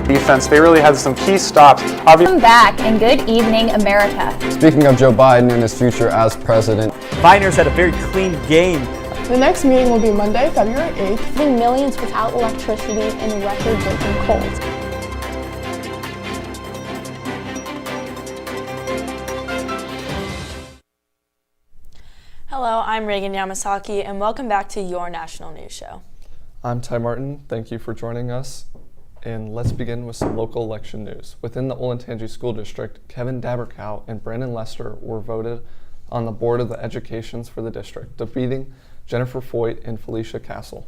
defense. They really had some key stops. Welcome back and good evening, America. Speaking of Joe Biden and his future as president, Miners had a very clean game. The next meeting will be Monday, February 8th. Leaving millions without electricity and record-breaking cold. Hello, I'm Reagan Yamasaki, and welcome back to your National News Show. I'm Ty Martin. Thank you for joining us. And let's begin with some local election news. Within the Olentangy School District, Kevin Dabercow and Brandon Lester were voted on the board of the educations for the district, defeating Jennifer Foyt and Felicia Castle.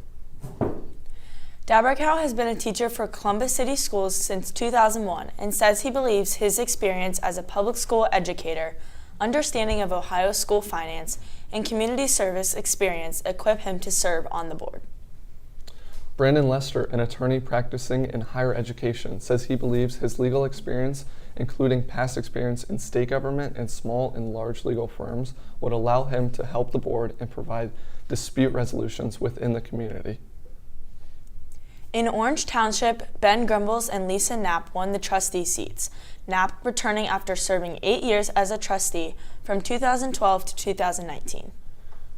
Dabercow has been a teacher for Columbus City Schools since 2001 and says he believes his experience as a public school educator, understanding of Ohio school finance, and community service experience equip him to serve on the board. Brandon Lester, an attorney practicing in higher education, says he believes his legal experience, including past experience in state government and small and large legal firms, would allow him to help the board and provide dispute resolutions within the community. In Orange Township, Ben Grumbles and Lisa Knapp won the trustee seats, Knapp returning after serving 8 years as a trustee from 2012 to 2019.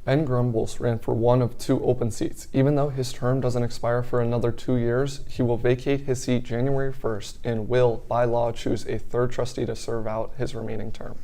Ben Grumbles ran for one of 2 open seats. Even though his term doesn't expire for another 2 years, he will vacate his seat January 1st and will, by law, choose a 3rd trustee to serve out his remaining term.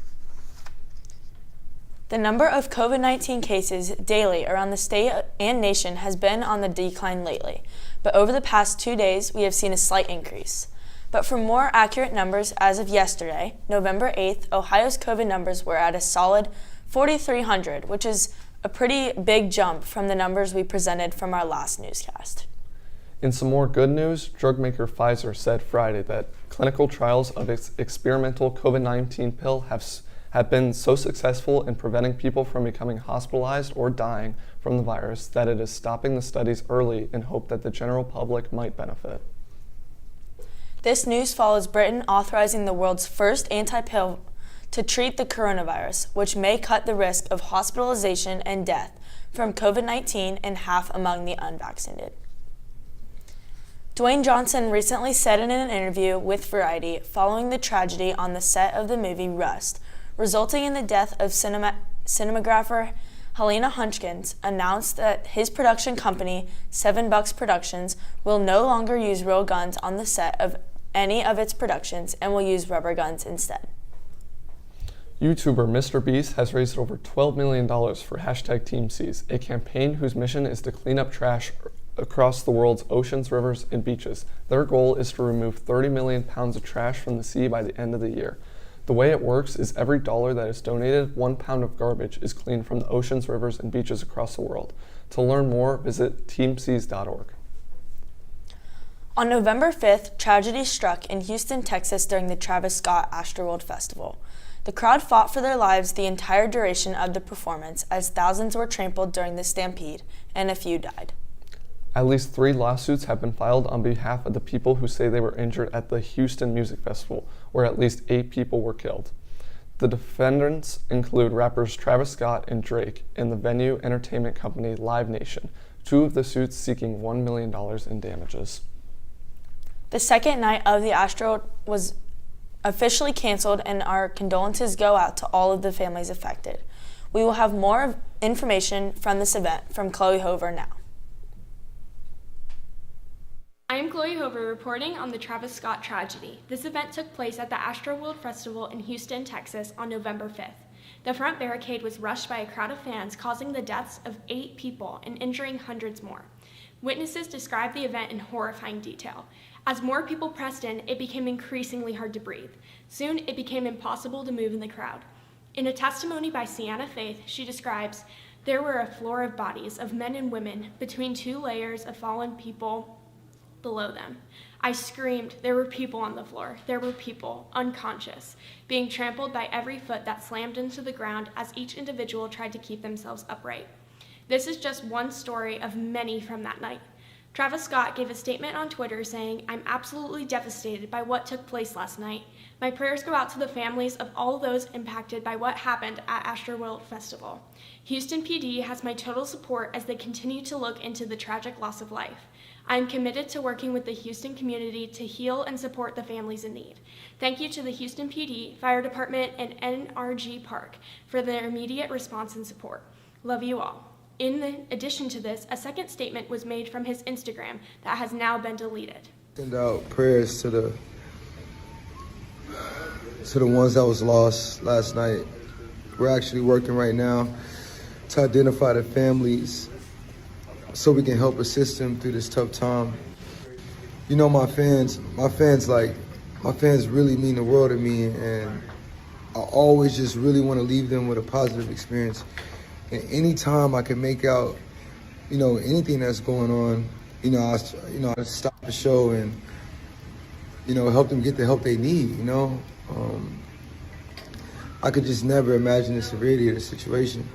The number of COVID-19 cases daily around the state and nation has been on the decline lately, but over the past 2 days, we have seen a slight increase. But for more accurate numbers, as of yesterday, November 8th, Ohio's COVID numbers were at a solid 4,300, which is a pretty big jump from the numbers we presented from our last newscast. In some more good news, drug maker Pfizer said Friday that clinical trials of its experimental COVID-19 pill have been so successful in preventing people from becoming hospitalized or dying from the virus that it is stopping the studies early in hope that the general public might benefit. This news follows Britain authorizing the world's first anti-pill to treat the coronavirus, which may cut the risk of hospitalization and death from COVID-19 in half among the unvaccinated. Dwayne Johnson recently said in an interview with Variety following the tragedy on the set of the movie Rust, resulting in the death of cinematographer Helena Hunchkins, announced that his production company, Seven Bucks Productions, will no longer use real guns on the set of any of its productions and will use rubber guns instead. YouTuber MrBeast has raised over $12 million for #TeamSeas, a campaign whose mission is to clean up trash across the world's oceans, rivers, and beaches. Their goal is to remove 30 million pounds of trash from the sea by the end of the year. The way it works is every dollar that is donated, 1 pound of garbage is cleaned from the oceans, rivers, and beaches across the world. To learn more, visit teamseas.org. On November 5th, tragedy struck in Houston, Texas during the Travis Scott Astroworld Festival. The crowd fought for their lives the entire duration of the performance as thousands were trampled during the stampede and a few died. At least 3 lawsuits have been filed on behalf of the people who say they were injured at the Houston Music Festival, where at least 8 people were killed. The defendants include rappers Travis Scott and Drake and the venue entertainment company Live Nation, 2 of the suits seeking $1 million in damages. The second night of the Astro was officially canceled, and our condolences go out to all of the families affected. We will have more information from this event from Chloe Hover now. I am Chloe Hover reporting on the Travis Scott tragedy. This event took place at the Astroworld Festival in Houston, Texas on November 5th. The front barricade was rushed by a crowd of fans, causing the deaths of 8 people and injuring hundreds more. Witnesses described the event in horrifying detail. As more people pressed in, it became increasingly hard to breathe. Soon, it became impossible to move in the crowd. In a testimony by Sienna Faith, she describes, "There were a floor of bodies of men and women between 2 layers of fallen people below them. I screamed. There were people on the floor. There were people, unconscious, being trampled by every foot that slammed into the ground as each individual tried to keep themselves upright." This is just one story of many from that night. Travis Scott gave a statement on Twitter saying, "I'm absolutely devastated by what took place last night. My prayers go out to the families of all those impacted by what happened at Astroworld Festival. Houston PD has my total support as they continue to look into the tragic loss of life. I am committed to working with the Houston community to heal and support the families in need. Thank you to the Houston PD, Fire Department, and NRG Park for their immediate response and support. Love you all. In addition to this, a second statement was made from his Instagram that has now been deleted. Send out prayers to the ones that was lost last night. We're actually working right now to identify the families so we can help assist them through this tough time. You know, my fans really mean the world to me, and I always just really want to leave them with a positive experience. And anytime I can make out, anything that's going on, I stop the show and, help them get the help they need, I could just never imagine the severity of the situation.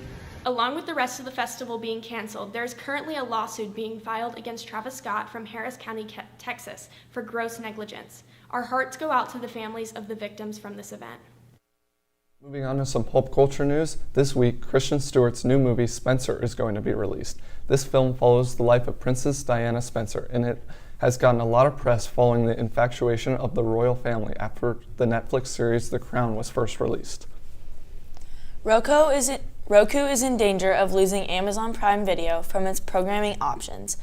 Along with the rest of the festival being canceled, there is currently a lawsuit being filed against Travis Scott from Harris County, Texas, for gross negligence. Our hearts go out to the families of the victims from this event. Moving on to some pop culture news, this week, Kristen Stewart's new movie, Spencer, is going to be released. This film follows the life of Princess Diana Spencer, and it has gotten a lot of press following the infatuation of the royal family after the Netflix series The Crown was first released. Roku is in danger of losing Amazon Prime Video from its programming options.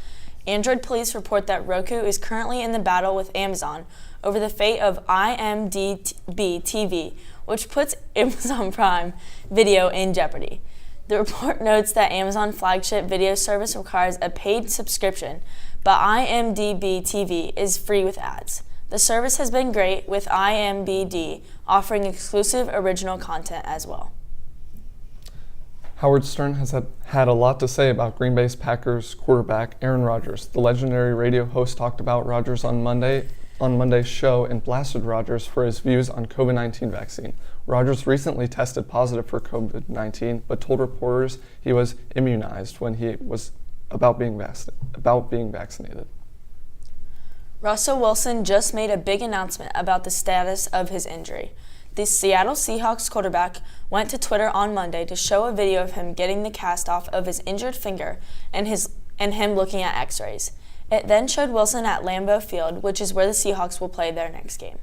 Android police report that Roku is currently in the battle with Amazon over the fate of IMDb TV, which puts Amazon Prime Video in jeopardy. The report notes that Amazon flagship video service requires a paid subscription, but IMDb TV is free with ads. The service has been great, with IMDb offering exclusive original content as well. Howard Stern has had a lot to say about Green Bay Packers quarterback Aaron Rodgers. The legendary radio host talked about Rodgers on Monday's show and blasted Rodgers for his views on COVID-19 vaccine. Rodgers recently tested positive for COVID-19, but told reporters he was immunized when he was about being vaccinated. Russell Wilson just made a big announcement about the status of his injury. The Seattle Seahawks quarterback went to Twitter on Monday to show a video of him getting the cast off of his injured finger and him looking at x-rays. It then showed Wilson at Lambeau Field, which is where the Seahawks will play their next game.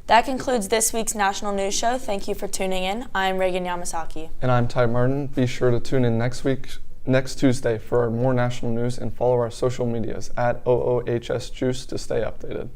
That concludes this week's National News Show. Thank you for tuning in. I'm Reagan Yamasaki. And I'm Ty Martin. Be sure to tune in next Tuesday for more national news and follow our social medias at OOHS Juice to stay updated.